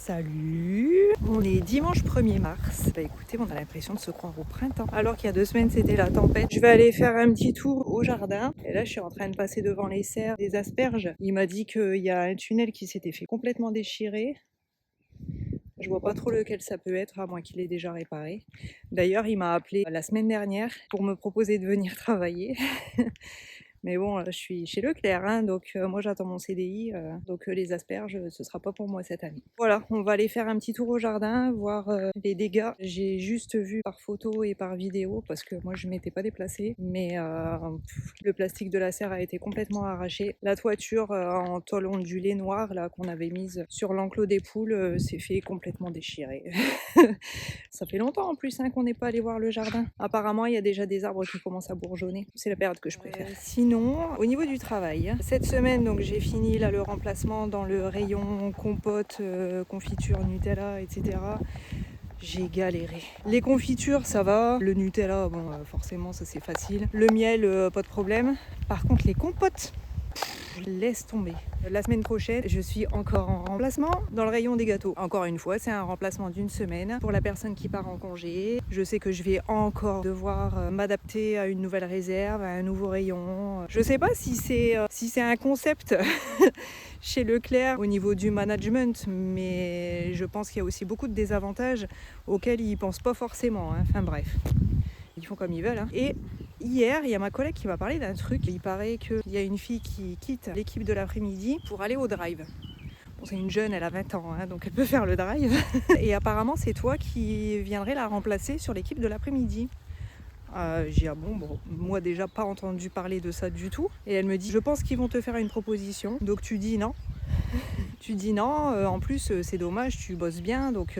Salut! On est dimanche 1er mars. Bah écoutez, on a l'impression de se croire au printemps. Alors qu'il y a 2 semaines, c'était la tempête. Je vais aller faire un petit tour au jardin. Et là, je suis en train de passer devant les serres des asperges. Il m'a dit qu'il y a un tunnel qui s'était fait complètement déchirer. Je vois pas trop lequel ça peut être, à moins qu'il ait déjà réparé. D'ailleurs, il m'a appelé la semaine dernière pour me proposer de venir travailler. Mais bon, je suis chez Leclerc, hein, donc moi j'attends mon CDI, donc les asperges, ce sera pas pour moi cette année. Voilà, on va aller faire un petit tour au jardin, voir les dégâts. J'ai juste vu par photo et par vidéo, parce que moi je m'étais pas déplacée, mais le plastique de la serre a été complètement arraché. La toiture en tôle ondulée noire là qu'on avait mise sur l'enclos des poules s'est fait complètement déchirer. Ça fait longtemps en plus hein, qu'on n'est pas allé voir le jardin. Apparemment, il y a déjà des arbres qui commencent à bourgeonner. C'est la période que je préfère. Sinon, au niveau du travail, cette semaine, donc j'ai fini là le remplacement dans le rayon compote, confiture, Nutella, etc. J'ai galéré. Les confitures, ça va. Le Nutella, bon, forcément, ça c'est facile. Le miel, pas de problème. Par contre, les compotes, laisse tomber. La semaine prochaine, je suis encore en remplacement dans le rayon des gâteaux. Encore une fois, c'est un remplacement d'1 semaine pour la personne qui part en congé. Je sais que je vais encore devoir m'adapter à une nouvelle réserve, à un nouveau rayon. Je sais pas si c'est un concept chez Leclerc au niveau du management, mais je pense qu'il y a aussi beaucoup de désavantages auxquels ils pensent pas forcément. Hein. Enfin bref. Ils font comme ils veulent. Hein. Et hier, il y a ma collègue qui m'a parlé d'un truc. Il paraît qu'il y a une fille qui quitte l'équipe de l'après-midi pour aller au drive. Bon, c'est une jeune, elle a 20 ans, hein, donc elle peut faire le drive. Et apparemment, c'est toi qui viendrais la remplacer sur l'équipe de l'après-midi. J'ai dit, ah bon, moi déjà pas entendu parler de ça du tout. Et elle me dit, je pense qu'ils vont te faire une proposition. Donc tu dis non. Tu dis non, en plus c'est dommage, tu bosses bien, donc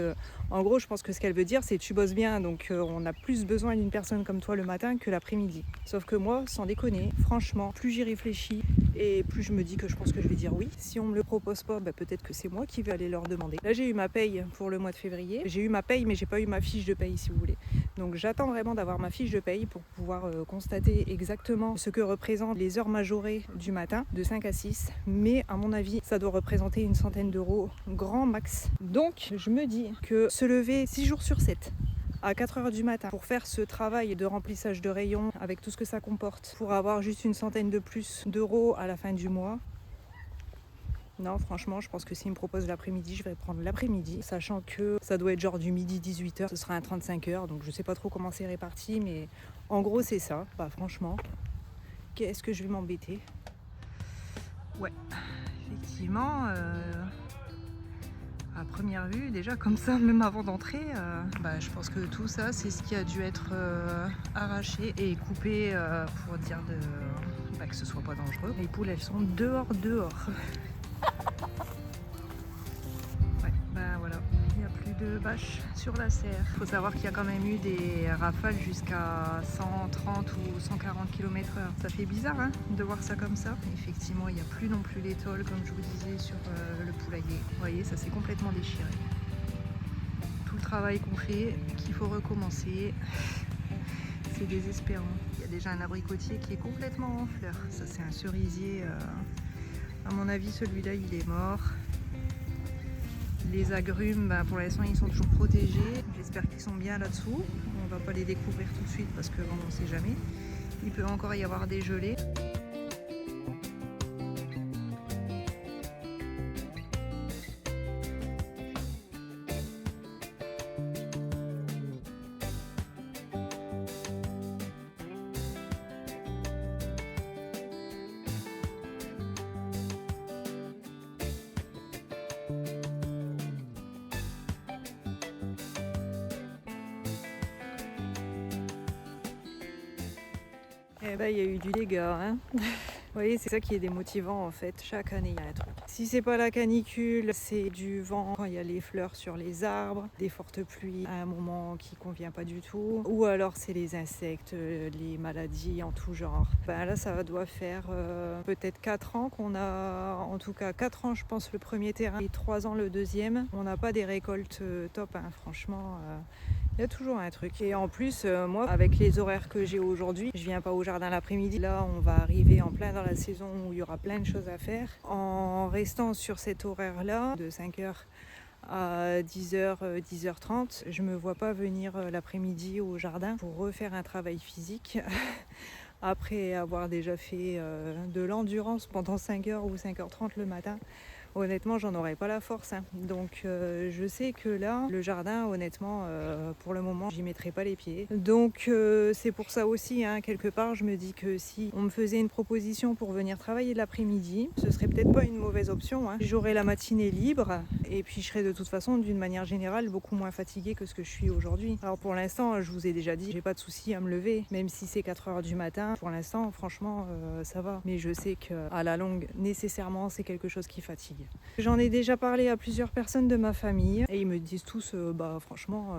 en gros je pense que ce qu'elle veut dire c'est tu bosses bien, donc on a plus besoin d'une personne comme toi le matin que l'après-midi. Sauf que moi, sans déconner, franchement, plus j'y réfléchis et plus je me dis que je pense que je vais dire oui. Si on me le propose pas, peut-être que c'est moi qui vais aller leur demander. Là j'ai eu ma paye pour le mois de février, j'ai eu ma paye mais j'ai pas eu ma fiche de paye si vous voulez. Donc j'attends vraiment d'avoir ma fiche de paye pour pouvoir constater exactement ce que représentent les heures majorées du matin, de 5 à 6. Mais à mon avis, ça doit représenter une centaine d'euros grand max. Donc je me dis que se lever 6 jours sur 7 à 4h du matin pour faire ce travail de remplissage de rayons avec tout ce que ça comporte, pour avoir juste une centaine de plus d'euros à la fin du mois. Non, franchement, je pense que s'il me propose l'après-midi, je vais prendre l'après-midi, sachant que ça doit être genre du midi 18h, ce sera un 35 heures, donc je sais pas trop comment c'est réparti, mais en gros c'est ça. Franchement, qu'est-ce que je vais m'embêter. Ouais, effectivement, à première vue, déjà comme ça, même avant d'entrer, je pense que tout ça, c'est ce qui a dû être arraché et coupé pour dire que ce soit pas dangereux. Les poules, elles sont dehors. Voilà, il n'y a plus de vaches sur la serre. Il faut savoir qu'il y a quand même eu des rafales jusqu'à 130 ou 140 km/h. Ça fait bizarre hein, de voir ça comme ça. Effectivement, il n'y a plus non plus les tôles comme je vous disais sur le poulailler. Vous voyez, ça s'est complètement déchiré. Tout le travail qu'on fait, qu'il faut recommencer, c'est désespérant. Il y a déjà un abricotier qui est complètement en fleurs. Ça, c'est un cerisier. À mon avis, celui-là, il est mort. Les agrumes, pour l'instant, ils sont toujours protégés. J'espère qu'ils sont bien là-dessous. On va pas les découvrir tout de suite parce que bon, on ne sait jamais. Il peut encore y avoir des gelées. Il y a eu du dégât. Hein. Vous voyez, c'est ça qui est démotivant en fait. Chaque année, il y a un truc. Si c'est pas la canicule, c'est du vent quand il y a les fleurs sur les arbres, des fortes pluies à un moment qui convient pas du tout. Ou alors c'est les insectes, les maladies en tout genre. Là, ça doit faire peut-être 4 ans qu'on a, en tout cas 4 ans je pense le premier terrain et 3 ans le deuxième. On n'a pas des récoltes top, hein, franchement. Il y a toujours un truc. Et en plus, moi, avec les horaires que j'ai aujourd'hui, je viens pas au jardin l'après-midi. Là, on va arriver en plein dans la saison où il y aura plein de choses à faire. En restant sur cet horaire-là, de 5h à 10h, 10h30. Je me vois pas venir l'après-midi au jardin pour refaire un travail physique. Après avoir déjà fait de l'endurance pendant 5h ou 5h30 le matin. Honnêtement, j'en aurais pas la force. Donc je sais que là, le jardin, honnêtement, pour le moment, j'y mettrai pas les pieds. Donc c'est pour ça aussi, quelque part, je me dis que si on me faisait une proposition pour venir travailler l'après-midi, ce serait peut-être pas une mauvaise option. J'aurais la matinée libre et puis je serais de toute façon, d'une manière générale, beaucoup moins fatiguée que ce que je suis aujourd'hui. Alors pour l'instant, je vous ai déjà dit, j'ai pas de souci à me lever, même si c'est 4h du matin. Pour l'instant, franchement, ça va. Mais je sais qu'à la longue, nécessairement, c'est quelque chose qui fatigue. J'en ai déjà parlé à plusieurs personnes de ma famille et ils me disent tous franchement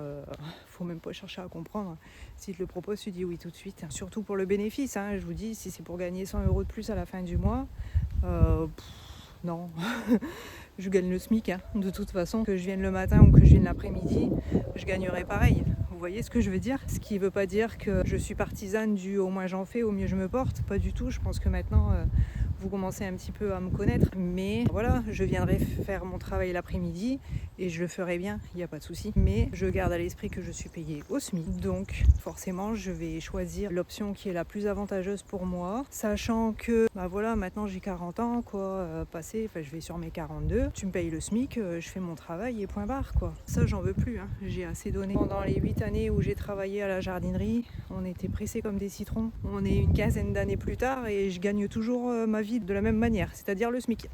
faut même pas chercher à comprendre. Si te le propose, tu dis oui tout de suite. Surtout pour le bénéfice, je vous dis, si c'est pour gagner 100 € de plus à la fin du mois, non. Je gagne le SMIC, de toute façon, que je vienne le matin ou que je vienne l'après-midi, je gagnerai pareil. Vous voyez ce que je veux dire? Ce qui ne veut pas dire que je suis partisane du au moins j'en fais, au mieux je me porte. Pas du tout. Je pense que maintenant, vous commencez un petit peu à me connaître. Mais voilà, je viendrai faire mon travail l'après-midi et je le ferai bien, il n'y a pas de souci. Mais je garde à l'esprit que je suis payée au SMIC. Donc forcément, je vais choisir l'option qui est la plus avantageuse pour moi. Sachant que, voilà, maintenant j'ai 40 ans, je vais sur mes 42. Tu me payes le SMIC, je fais mon travail et point barre, quoi. Ça, j'en veux plus, j'ai assez donné. Pendant les 8 années où j'ai travaillé à la jardinerie, on était pressés comme des citrons. On est une quinzaine d'années plus tard et je gagne toujours ma vie de la même manière, c'est-à-dire le SMIC.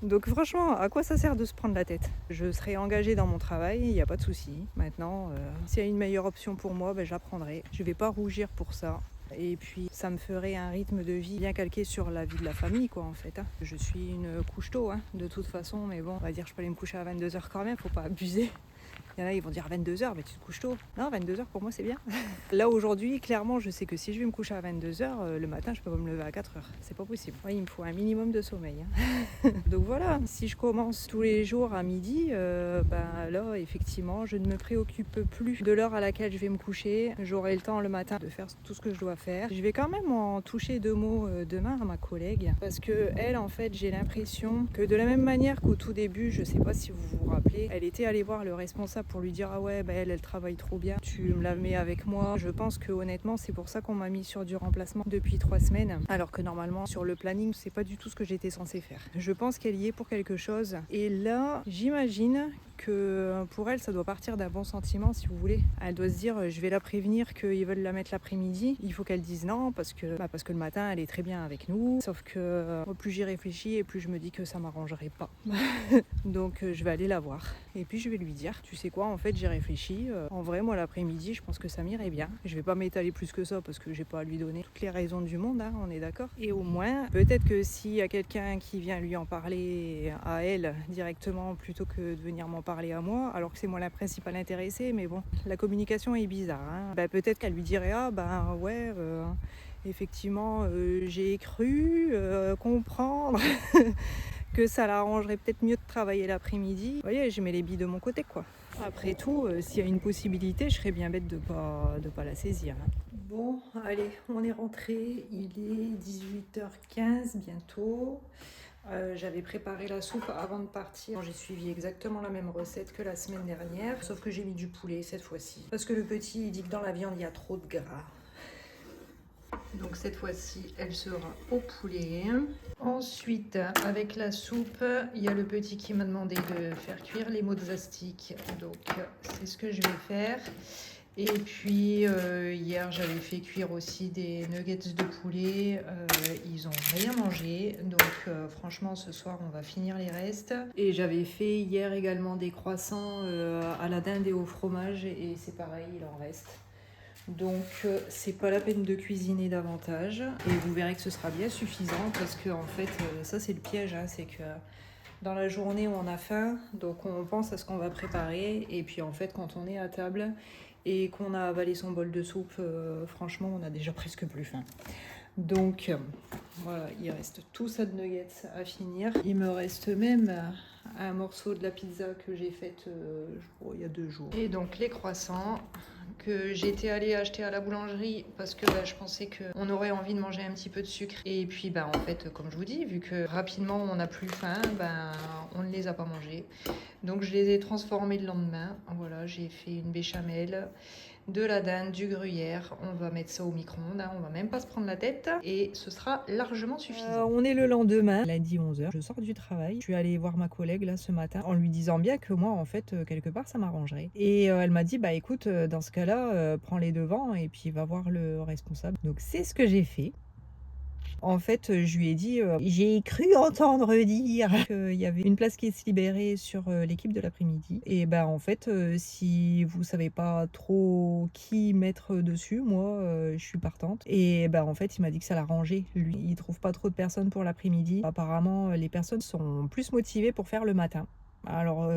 Donc franchement, à quoi ça sert de se prendre la tête? Je serai engagée dans mon travail, il n'y a pas de souci. Maintenant, s'il y a une meilleure option pour moi, je la prendrai. Je ne vais pas rougir pour ça. Et puis ça me ferait un rythme de vie bien calqué sur la vie de la famille, quoi, en fait. Je suis une couche tôt, de toute façon, mais bon, on va dire je peux aller me coucher à 22h quand même, faut pas abuser. Il y en a, ils vont dire 22h, mais tu te couches tôt. Non, 22h pour moi c'est bien. Là aujourd'hui, clairement, je sais que si je vais me coucher à 22h, le matin, je peux pas me lever à 4h. C'est pas possible. Ouais, il me faut un minimum de sommeil. Donc voilà, si je commence tous les jours à midi, là, effectivement, je ne me préoccupe plus de l'heure à laquelle je vais me coucher. J'aurai le temps le matin de faire tout ce que je dois faire. Je vais quand même en toucher 2 mots demain à ma collègue. Parce que elle, en fait, j'ai l'impression que de la même manière qu'au tout début, je sais pas si vous vous rappelez, elle était allée voir le responsable pour lui dire ah ouais, elle travaille trop bien, tu me la mets avec moi. Je pense que honnêtement, c'est pour ça qu'on m'a mis sur du remplacement depuis 3 semaines. Alors que normalement, sur le planning, c'est pas du tout ce que j'étais censée faire. Je pense qu'elle y est pour quelque chose. Et là, j'imagine que pour elle, ça doit partir d'un bon sentiment, si vous voulez. Elle doit se dire, je vais la prévenir qu'ils veulent la mettre l'après-midi. Il faut qu'elle dise non, parce que le matin, elle est très bien avec nous. Sauf que plus j'y réfléchis, et plus je me dis que ça m'arrangerait pas. Donc je vais aller la voir. Et puis je vais lui dire, tu sais quoi, en fait, j'ai réfléchi. En vrai, moi, l'après-midi, je pense que ça m'irait bien. Je vais pas m'étaler plus que ça, parce que j'ai pas à lui donner toutes les raisons du monde, on est d'accord. Et au moins, peut-être que s'il y a quelqu'un qui vient lui en parler à elle directement, plutôt que de venir m'en parler à moi, alors que c'est moi la principale intéressée, mais bon, la communication est bizarre. Peut-être qu'elle lui dirait effectivement, j'ai cru comprendre que ça l'arrangerait peut-être mieux de travailler l'après-midi. Vous voyez, je mets les billes de mon côté, quoi. Après tout, s'il y a une possibilité, je serais bien bête de pas la saisir. Bon, allez, on est rentré. Il est 18h15 bientôt. J'avais préparé la soupe avant de partir. J'ai suivi exactement la même recette que la semaine dernière, sauf que j'ai mis du poulet cette fois-ci. Parce que le petit, il dit que dans la viande, il y a trop de gras. Donc cette fois-ci, elle sera au poulet. Ensuite, avec la soupe, il y a le petit qui m'a demandé de faire cuire les mozzastiques. Donc c'est ce que je vais faire. Et puis hier j'avais fait cuire aussi des nuggets de poulet, ils ont rien mangé, donc franchement ce soir on va finir les restes. Et j'avais fait hier également des croissants à la dinde et au fromage et c'est pareil, il en reste. Donc c'est pas la peine de cuisiner davantage et vous verrez que ce sera bien suffisant parce que en fait ça c'est le piège, c'est que dans la journée on a faim, donc on pense à ce qu'on va préparer et puis en fait quand on est à table et qu'on a avalé son bol de soupe, franchement on a déjà presque plus faim. Donc voilà, il reste tout ça de nuggets à finir. Il me reste même un morceau de la pizza que j'ai faite il y a 2 jours. Et donc les croissants que j'étais allée acheter à la boulangerie parce que je pensais qu'on aurait envie de manger un petit peu de sucre. Et puis en fait, comme je vous dis, vu que rapidement on n'a plus faim, on ne les a pas mangés. Donc je les ai transformés le lendemain. Voilà, j'ai fait une béchamel, de la dinde, du gruyère. On va mettre ça au micro-ondes, on va même pas se prendre la tête et ce sera largement suffisant. On est le lendemain, lundi 11h. Je sors du travail. Je suis allée voir ma collègue là ce matin en lui disant bien que moi en fait quelque part ça m'arrangerait. Et elle m'a dit écoute, dans ce cas-là, prends les devants et puis va voir le responsable. Donc c'est ce que j'ai fait. En fait, je lui ai dit, j'ai cru entendre dire qu'il y avait une place qui se libérait sur l'équipe de l'après-midi. Et en fait, si vous savez pas trop qui mettre dessus, moi, je suis partante. Et en fait, il m'a dit que ça l'arrangeait. Lui, il trouve pas trop de personnes pour l'après-midi. Apparemment, les personnes sont plus motivées pour faire le matin. Alors,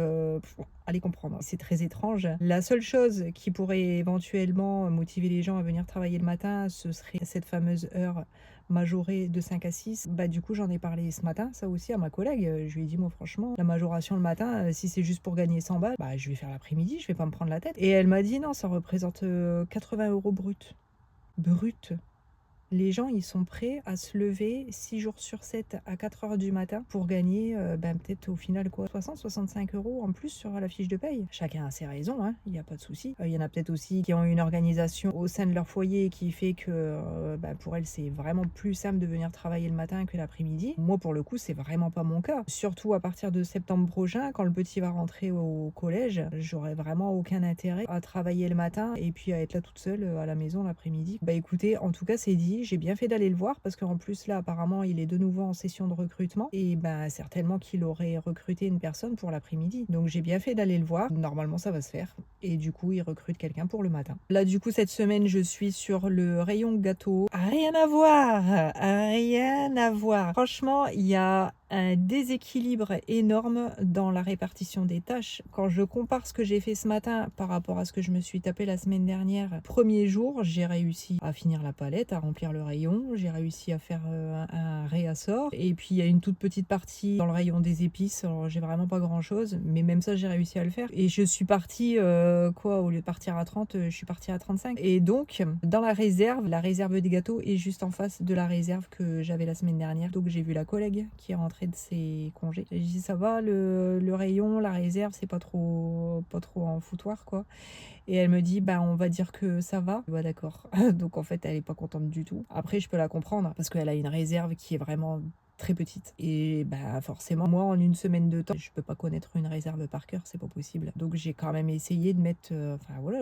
allez comprendre, c'est très étrange. La seule chose qui pourrait éventuellement motiver les gens à venir travailler le matin, ce serait cette fameuse heure majorée de 5 à 6. Du coup, j'en ai parlé ce matin, ça aussi, à ma collègue. Je lui ai dit, moi, franchement, la majoration le matin, si c'est juste pour gagner 100 balles, je vais faire l'après-midi, je vais pas me prendre la tête. Et elle m'a dit, non, ça représente 80 € brut. Brut. Les gens, ils sont prêts à se lever 6 jours sur 7 à 4 heures du matin pour gagner peut-être au final 65 € en plus sur la fiche de paye. Chacun a ses raisons, il n'y a pas de souci. Il y en a peut-être aussi qui ont une organisation au sein de leur foyer qui fait que pour elles, c'est vraiment plus simple de venir travailler le matin que l'après-midi. Moi, pour le coup, c'est vraiment pas mon cas. Surtout à partir de septembre prochain, quand le petit va rentrer au collège, j'aurai vraiment aucun intérêt à travailler le matin et puis à être là toute seule à la maison l'après-midi. Écoutez, en tout cas, c'est dit. J'ai bien fait d'aller le voir parce qu'en plus là apparemment il est de nouveau en session de recrutement et certainement qu'il aurait recruté une personne pour l'après-midi. Donc j'ai bien fait d'aller le voir. Normalement ça va se faire et du coup il recrute quelqu'un pour le matin. Là du coup cette semaine je suis sur le rayon gâteau. Rien à voir, rien à voir. Franchement il y a un déséquilibre énorme dans la répartition des tâches. Quand je compare ce que j'ai fait ce matin par rapport à ce que je me suis tapé la semaine dernière, premier jour, j'ai réussi à finir la palette, à remplir le rayon, j'ai réussi à faire un réassort, et puis il y a une toute petite partie dans le rayon des épices, alors j'ai vraiment pas grand chose, mais même ça j'ai réussi à le faire, et je suis partie, au lieu de partir à 30, je suis partie à 35, et donc dans la réserve des gâteaux est juste en face de la réserve que j'avais la semaine dernière, donc j'ai vu la collègue qui est rentrée de ses congés. J'ai dit ça va, le rayon, la réserve, c'est pas trop en foutoir quoi. Et elle me dit on va dire que ça va. D'accord. Donc en fait elle est pas contente du tout. Après je peux la comprendre parce qu'elle a une réserve qui est vraiment très petite et forcément moi en une semaine de temps je peux pas connaître une réserve par cœur, c'est pas possible. Donc j'ai quand même essayé de mettre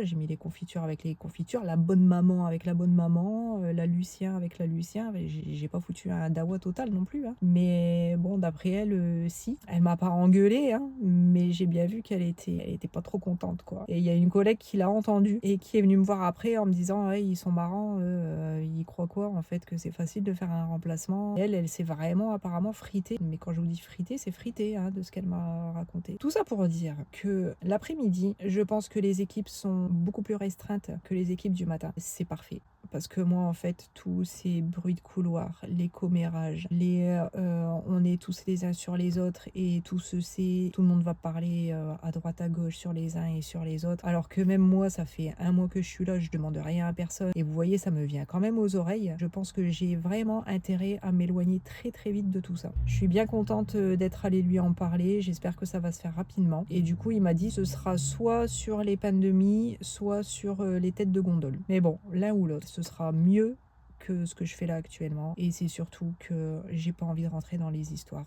j'ai mis les confitures avec les confitures, la bonne maman avec la bonne maman, la Lucien avec la Lucien. J'ai pas foutu un dawa total non plus mais bon d'après elle si elle m'a pas engueulée mais j'ai bien vu qu'elle était pas trop contente quoi. Et il y a une collègue qui l'a entendu et qui est venue me voir après en me disant ouais, ils sont marrants, ils croient quoi en fait, que c'est facile de faire un remplacement. Et elle s'est vraiment apparemment fritée, mais quand je vous dis fritée, c'est frité de ce qu'elle m'a raconté. Tout ça pour dire que l'après-midi, je pense que les équipes sont beaucoup plus restreintes que les équipes du matin. C'est parfait. Parce que moi, en fait, tous ces bruits de couloir, les commérages, on est tous les uns sur les autres et tout le monde va parler à droite à gauche sur les uns et sur les autres. Alors que même moi, ça fait 1 mois que je suis là, je demande rien à personne. Et vous voyez, ça me vient quand même aux oreilles. Je pense que j'ai vraiment intérêt à m'éloigner très très vite de tout ça. Je suis bien contente d'être allée lui en parler. J'espère que ça va se faire rapidement. Et du coup, il m'a dit ce sera soit sur les pains de mie, soit sur les têtes de gondole. Mais bon, l'un ou l'autre, ce sera mieux que ce que je fais là actuellement. Et c'est surtout que j'ai pas envie de rentrer dans les histoires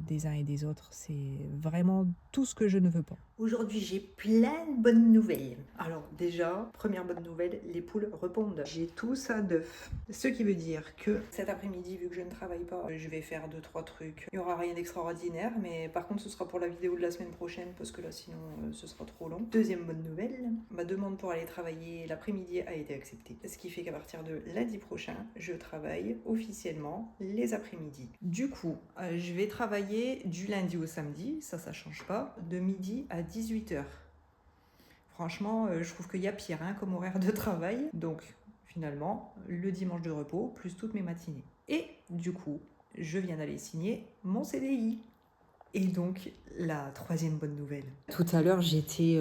des uns et des autres. C'est vraiment tout ce que je ne veux pas. Aujourd'hui, j'ai plein de bonnes nouvelles. Alors déjà, première bonne nouvelle, les poules répondent. J'ai tout ça d'œufs. Ce qui veut dire que cet après-midi, vu que je ne travaille pas, je vais faire 2-3 trucs. Il n'y aura rien d'extraordinaire, mais par contre, ce sera pour la vidéo de la semaine prochaine, parce que là, sinon, ce sera trop long. Deuxième bonne nouvelle, ma demande pour aller travailler l'après-midi a été acceptée. Ce qui fait qu'à partir de lundi prochain, je travaille officiellement les après-midi. Du coup, je vais travailler du lundi au samedi, ça change pas, de midi à 18h. Franchement, je trouve qu'il y a pire comme horaire de travail. Donc, finalement, le dimanche de repos, plus toutes mes matinées. Et du coup, je viens d'aller signer mon CDI. Et donc, la troisième bonne nouvelle. Tout à l'heure, j'étais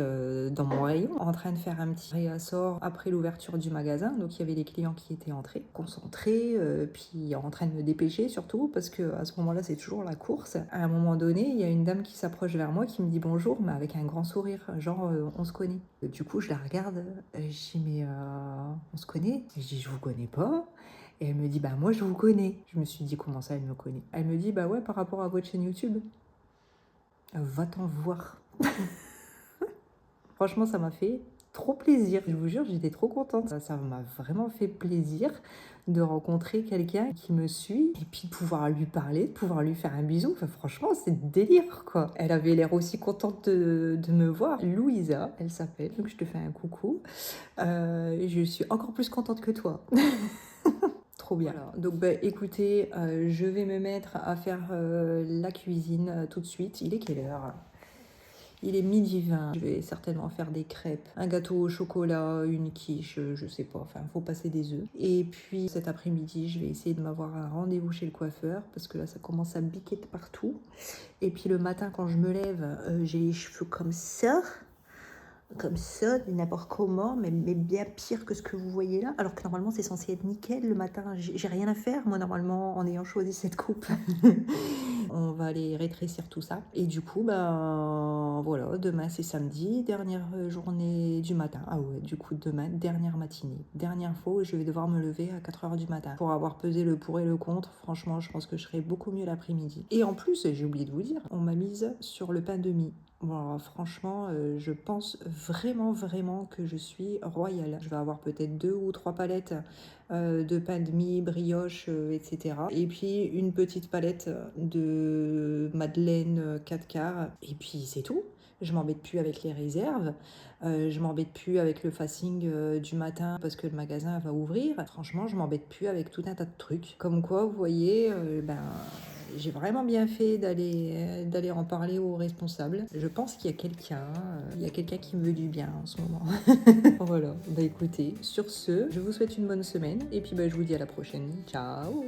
dans mon rayon en train de faire un petit réassort après l'ouverture du magasin. Donc, il y avait les clients qui étaient entrés, concentrés, puis en train de me dépêcher surtout, parce que à ce moment-là, c'est toujours la course. À un moment donné, il y a une dame qui s'approche vers moi qui me dit bonjour, mais avec un grand sourire, genre on se connaît. Du coup, je la regarde, je dis mais on se connaît? Je dis je vous connais pas. Et elle me dit bah moi je vous connais. Je me suis dit comment ça elle me connaît? Elle me dit bah ouais par rapport à votre chaîne YouTube. Va-t'en voir. Franchement, ça m'a fait trop plaisir. Je vous jure, j'étais trop contente. Ça m'a vraiment fait plaisir de rencontrer quelqu'un qui me suit et puis de pouvoir lui parler, de pouvoir lui faire un bisou. Enfin, franchement, c'est délire, quoi. Elle avait l'air aussi contente de me voir. Louisa, elle s'appelle, donc je te fais un coucou. Je suis encore plus contente que toi. Trop bien. Voilà. Donc bah, écoutez, je vais me mettre à faire la cuisine tout de suite. Il est quelle heure? Il est 12h20. Je vais certainement faire des crêpes, un gâteau au chocolat, une quiche, je sais pas. Enfin, faut passer des œufs. Et puis cet après-midi, je vais essayer de m'avoir un rendez-vous chez le coiffeur parce que là, ça commence à biquer de partout. Et puis le matin, quand je me lève, j'ai les cheveux comme ça, n'importe comment, mais bien pire que ce que vous voyez là. Alors que normalement, c'est censé être nickel le matin. J'ai rien à faire, moi, normalement, en ayant choisi cette coupe. On va aller rétrécir tout ça. Et du coup, ben voilà, demain c'est samedi, dernière journée du matin. Ah ouais, du coup, demain, dernière matinée. Dernière fois où je vais devoir me lever à 4h du matin. Pour avoir pesé le pour et le contre, franchement, je pense que je serai beaucoup mieux l'après-midi. Et en plus, j'ai oublié de vous dire, on m'a mise sur le pain de mie. Bon, alors, franchement, je pense vraiment que je suis royale. Je vais avoir peut-être 2 ou 3 palettes de pain de mie, brioche, etc. Et puis une petite palette de madeleine 4 quarts. Et puis c'est tout. Je m'embête plus avec les réserves. Je m'embête plus avec le facing du matin parce que le magasin va ouvrir. Franchement, je m'embête plus avec tout un tas de trucs. Comme quoi, vous voyez, j'ai vraiment bien fait d'aller en parler aux responsables. Je pense qu'il y a quelqu'un qui me veut du bien en ce moment. Voilà, bah écoutez, sur ce, je vous souhaite une bonne semaine et puis bah, je vous dis à la prochaine. Ciao!